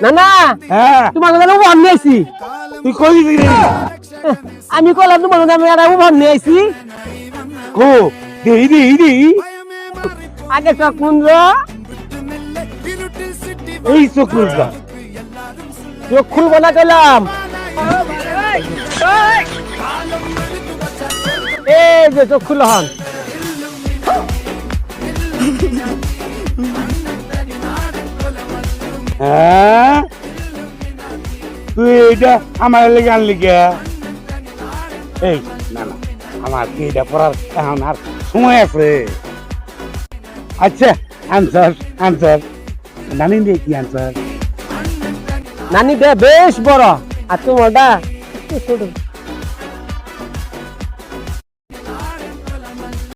নানা তোমার কথা উভান নিয়ে আইছি। তুই কই দিবি আমি কইলাম তোমার কথা আমি একটা উভান নিয়ে আইছি। কো দেই দেই দেই আগে চোখ মুন্দ্র এই চকুর গা চোখ খুলবো না কইলাম। এই যে চোখ খুলো হন। হ্যাঁ তুই এটা আমার লেগে আনলি কে? এই না না আমার কি এটা পড়ার এখন আর সময় আছে। আচ্ছা আনসার আনসার নানি দিয়ে কি আনসার? নানি দে বেশ বড় আর তোমারটা একটু ছোট।